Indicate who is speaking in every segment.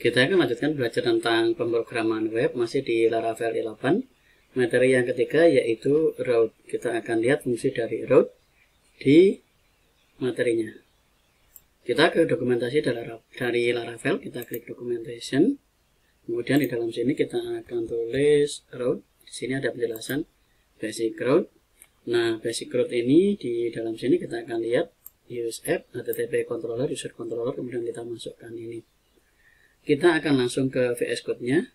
Speaker 1: Kita akan lanjutkan belajar tentang pemrograman web masih di Laravel 11. Materi yang ketiga yaitu route. Kita akan lihat fungsi dari route di materinya. Kita ke dokumentasi dari Laravel, kita klik documentation. Kemudian di dalam sini kita akan tulis route. Di sini ada penjelasan basic route. Nah, basic route ini di dalam sini kita akan lihat use app, HTTP controller, user controller, kemudian kita masukkan ini. Kita akan langsung ke VS Code-nya.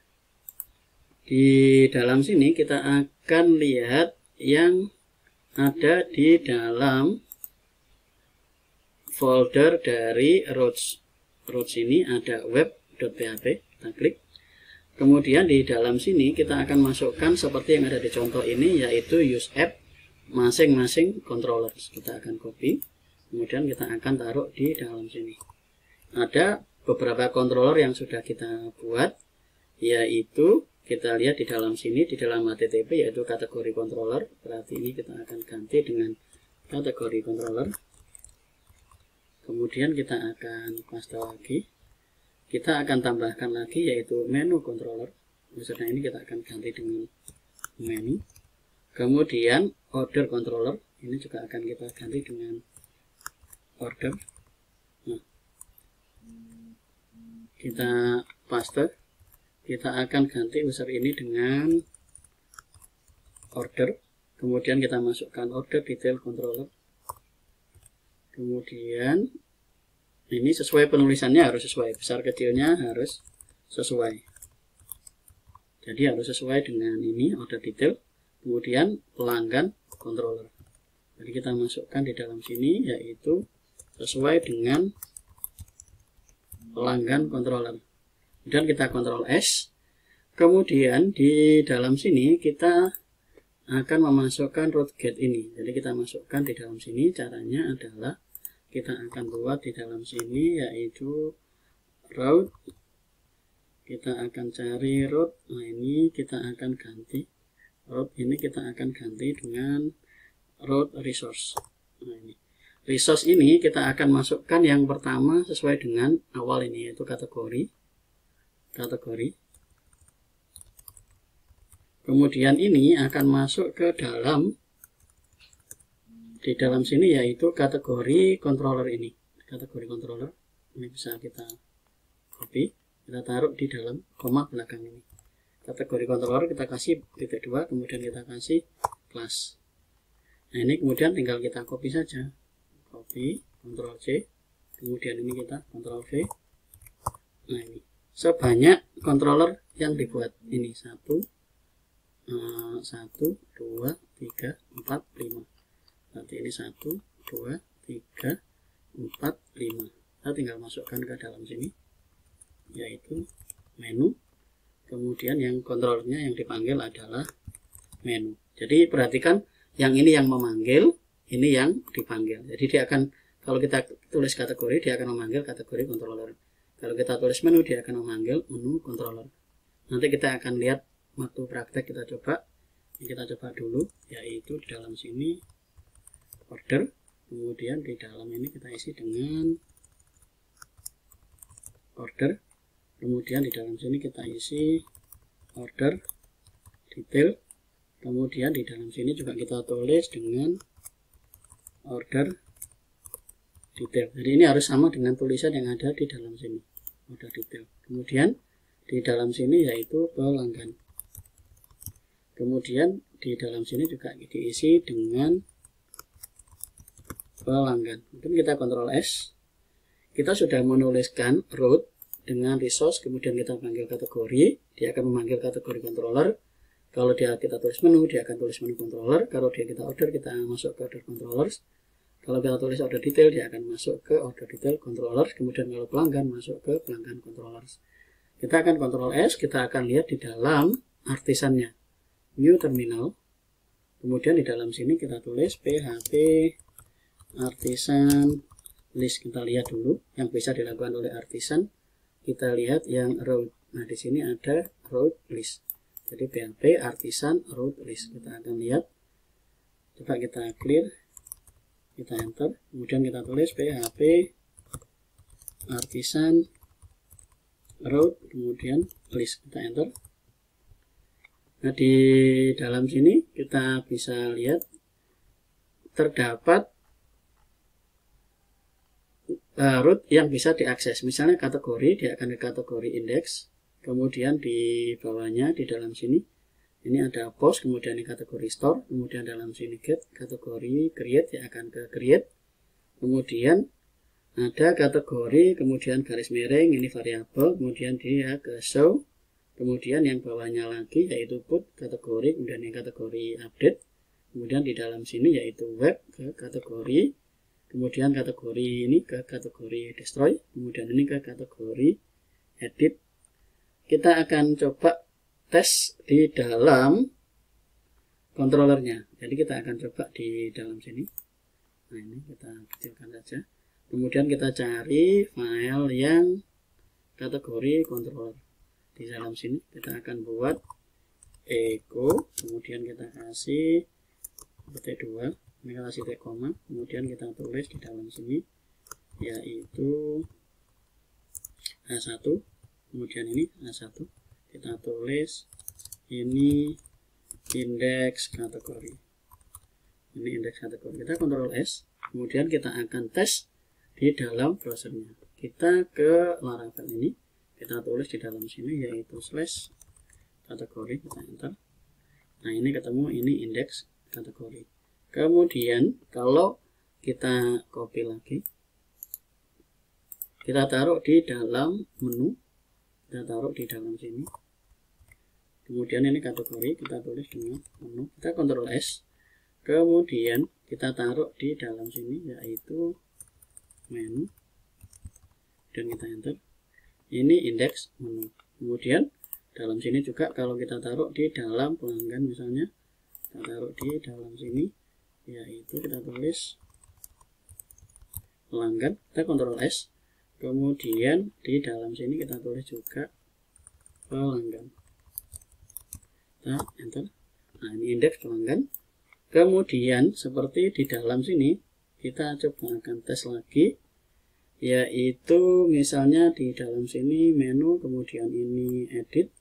Speaker 1: Di dalam sini kita akan lihat yang ada di dalam folder dari routes. Routes ini ada web.php, kita klik. Kemudian di dalam sini kita akan masukkan seperti yang ada di contoh ini, yaitu use app masing-masing controller. Kita akan copy, kemudian kita akan taruh di dalam sini. Ada beberapa controller yang sudah kita buat, yaitu kita lihat di dalam sini, di dalam HTTP, yaitu kategori controller. Berarti ini kita akan ganti dengan kategori controller. Kemudian kita akan paste lagi. Kita akan tambahkan lagi yaitu menu controller. Maksudnya ini kita akan ganti dengan menu. Kemudian order controller, ini juga akan kita ganti dengan order. Nah, kita paste. Kita akan ganti user ini dengan order. Kemudian kita masukkan order detail controller. Kemudian ini sesuai penulisannya, harus sesuai, besar kecilnya harus sesuai. Jadi harus sesuai dengan ini order detail. Kemudian pelanggan controller. Jadi kita masukkan di dalam sini yaitu sesuai dengan pelanggan controller. Dan kita Ctrl S. Kemudian di dalam sini kita akan memasukkan route get ini. Jadi kita masukkan di dalam sini. Caranya adalah kita akan buat di dalam sini yaitu route. Kita akan cari route. Nah, ini kita akan ganti route ini, kita akan ganti dengan route resource. Nah, ini resource ini kita akan masukkan yang pertama sesuai dengan awal ini, yaitu kategori. Kemudian ini akan masuk ke dalam di dalam sini yaitu kategori controller ini. Kategori controller ini bisa kita copy, kita taruh di dalam koma belakang ini. Kategori controller kita kasih titik 2, kemudian kita kasih class. Nah, ini kemudian tinggal kita copy saja. Copy, Ctrl C, kemudian ini kita Ctrl V. Nah, ini sebanyak controller yang dibuat ini 1, 2, 3, 4, 5. Nanti ini 1, 2, 3, 4, 5. Kita tinggal masukkan ke dalam sini yaitu menu. Kemudian yang kontrolnya yang dipanggil adalah menu. Jadi perhatikan yang ini yang memanggil, ini yang dipanggil. Jadi dia akan, kalau kita tulis kategori, dia akan memanggil kategori controller. Kalau kita tulis menu, dia akan memanggil menu controller. Nanti kita akan lihat waktu praktek, kita coba. Kita coba dulu, yaitu di dalam sini order. Kemudian di dalam ini kita isi dengan order. Kemudian di dalam sini kita isi order detail. Kemudian di dalam sini juga kita tulis dengan order detail. Jadi ini harus sama dengan tulisan yang ada di dalam sini, order detail. Kemudian di dalam sini yaitu pelanggan. Kemudian di dalam sini juga diisi dengan pelanggan. Mungkin kita Ctrl S. Kita sudah menuliskan route dengan resource, kemudian kita panggil kategori, dia akan memanggil kategori controller. Kalau kita tulis menu, dia akan tulis menu controller. Kalau kita order, kita masuk ke order controllers. Kalau kita tulis order detail, dia akan masuk ke order detail controllers. Kemudian kalau pelanggan, masuk ke pelanggan controllers. Kita akan Ctrl S, kita akan lihat di dalam artisannya. New terminal. Kemudian di dalam sini kita tulis PHP artisan list. Kita lihat dulu yang bisa dilakukan oleh artisan. Kita lihat yang route. Nah, di sini ada route list. Jadi PHP artisan route list. Kita akan lihat. Coba kita clear. Kita enter, kemudian kita tulis PHP artisan route, kemudian list, kita enter. Nah, di dalam sini kita bisa lihat terdapat root yang bisa diakses. Misalnya kategori, dia akan ke kategori index, kemudian di bawahnya di dalam sini ini ada post, kemudian ini kategori store, kemudian dalam sini get, kategori create, dia akan ke create, kemudian ada kategori, kemudian garis miring, ini variabel, kemudian dia ke show, kemudian yang bawahnya lagi yaitu put kategori, kemudian yang kategori update, kemudian di dalam sini yaitu web ke kategori, kemudian kategori ini ke kategori destroy, kemudian ini ke kategori edit. Kita akan coba tes di dalam controllernya. Jadi kita akan coba di dalam sini. Nah, ini kita kecilkan saja. Kemudian kita cari file yang kategori controller. Di dalam sini kita akan buat echo, kemudian kita kasih T2, ini kita kasih T koma, kemudian kita tulis di dalam sini yaitu A1, kemudian ini A1, kita tulis ini indeks kategori, ini indeks kategori. Kita Ctrl S, kemudian kita akan tes di dalam browsernya. Kita ke Laravel ini, kita tulis di dalam sini yaitu slash kategori, kita enter. Nah, ini ketemu, ini indeks kategori. Kemudian kalau kita copy lagi, kita taruh di dalam menu, kita taruh di dalam sini. Kemudian ini kategori, kita tulis dengan menu, kita Ctrl S. Kemudian kita taruh di dalam sini yaitu menu, dan kita enter. Ini indeks menu. Kemudian dalam sini juga kalau kita taruh di dalam pelanggan, misalnya kita taruh di dalam sini yaitu kita tulis pelanggan, kita Ctrl S. Kemudian di dalam sini kita tulis juga pelanggan, kita enter. Nah, ini indeks pelanggan. Kemudian seperti di dalam sini kita coba akan tes lagi, yaitu misalnya di dalam sini menu, kemudian ini edit,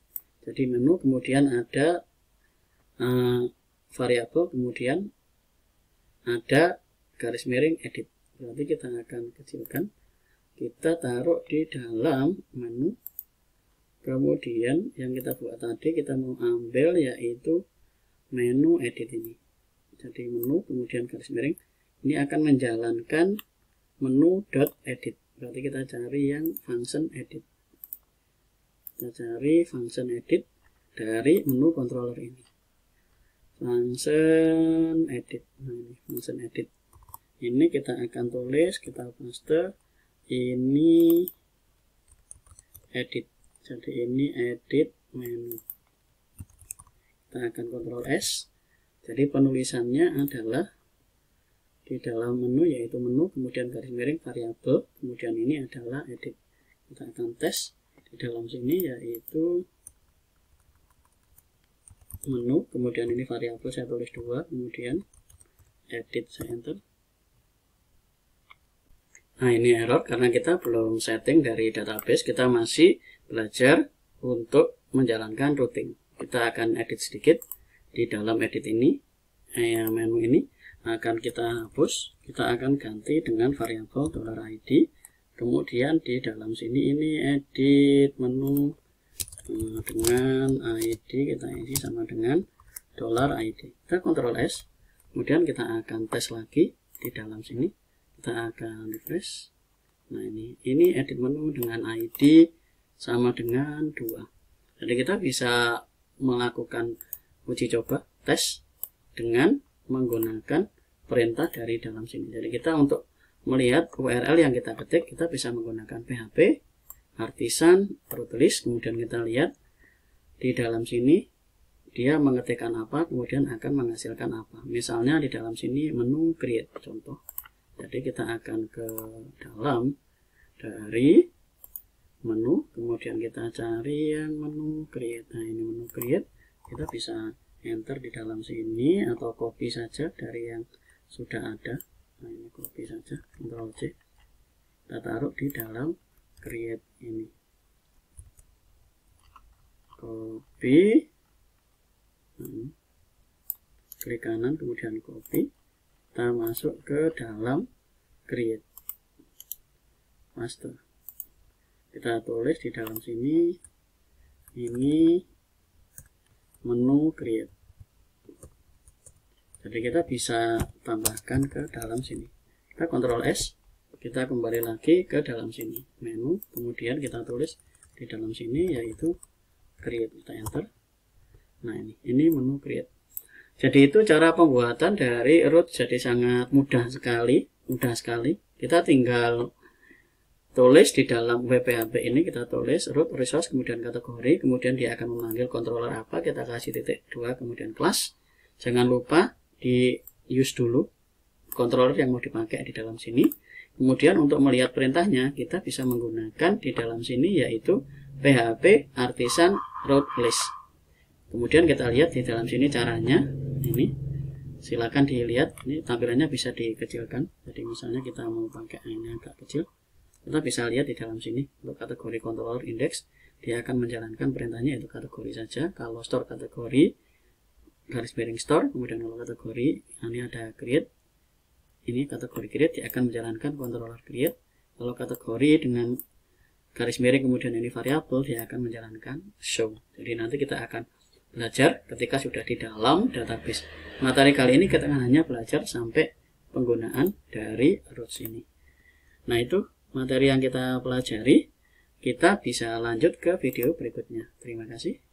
Speaker 1: jadi menu, kemudian ada variabel, kemudian ada garis miring edit. Berarti kita akan kecilkan, kita taruh di dalam menu, kemudian yang kita buat tadi kita mau ambil yaitu menu edit ini. Jadi menu, kemudian garis miring, ini akan menjalankan menu .edit. Berarti kita cari yang function edit. Kita cari function edit dari menu controller ini. Function edit. Nah, ini function edit. Ini kita akan tulis, kita paste ini edit. Jadi ini edit menu. Kita akan Ctrl S. Jadi penulisannya adalah di dalam menu yaitu menu, kemudian garis miring variabel, kemudian ini adalah edit. Kita akan tes di dalam sini yaitu menu, kemudian ini variabel saya tulis 2, kemudian edit, saya enter. Nah, ini error karena kita belum setting dari database, kita masih belajar untuk menjalankan routing. Kita akan edit sedikit di dalam edit ini, menu ini akan kita hapus, kita akan ganti dengan variabel $id. Kemudian di dalam sini ini edit menu dengan id, kita isi sama dengan $id. Kita Ctrl S, kemudian kita akan tes lagi di dalam sini, kita akan refresh. Nah, ini edit menu dengan id sama dengan 2. Jadi kita bisa melakukan uji coba tes dengan menggunakan perintah dari dalam sini. Jadi kita untuk melihat URL yang kita ketik, kita bisa menggunakan PHP artisan root list, kemudian kita lihat di dalam sini dia mengetikkan apa, kemudian akan menghasilkan apa. Misalnya di dalam sini menu create contoh. Jadi kita akan ke dalam dari menu, kemudian kita cari yang menu create. Nah, ini menu create, kita bisa enter di dalam sini atau copy saja dari yang sudah ada. Nah, ini copy saja, Ctrl C, kita taruh di dalam create ini. copy, klik kanan kemudian copy, kita masuk ke dalam create, master, kita tulis di dalam sini, ini menu create. Jadi kita bisa tambahkan ke dalam sini. Kita Ctrl S, kita kembali lagi ke dalam sini, menu, kemudian kita tulis di dalam sini yaitu create, kita enter. Nah ini menu create. Jadi itu cara pembuatan dari root, jadi sangat mudah sekali. Kita tinggal tulis di dalam web PHP ini, kita tulis root resource kemudian kategori, kemudian dia akan memanggil controller apa, kita kasih titik 2 kemudian class. Jangan lupa di use dulu controller yang mau dipakai di dalam sini. Kemudian untuk melihat perintahnya kita bisa menggunakan di dalam sini yaitu PHP artisan root list. Kemudian kita lihat di dalam sini caranya. Ini silakan dilihat, ini tampilannya bisa dikecilkan. Jadi misalnya kita mau pakai ini agak kecil, kita bisa lihat di dalam sini untuk kategori controller index dia akan menjalankan perintahnya itu kategori saja. Kalau store kategori garis miring store, kemudian kalau kategori ini ada create, ini kategori create, dia akan menjalankan controller create. Kalau kategori dengan garis miring kemudian ini variabel, dia akan menjalankan show. Jadi nanti kita akan belajar ketika sudah di dalam database. Materi kali ini kita hanya belajar sampai penggunaan dari roots ini. Nah itu materi yang kita pelajari. Kita bisa lanjut ke video berikutnya. Terima kasih.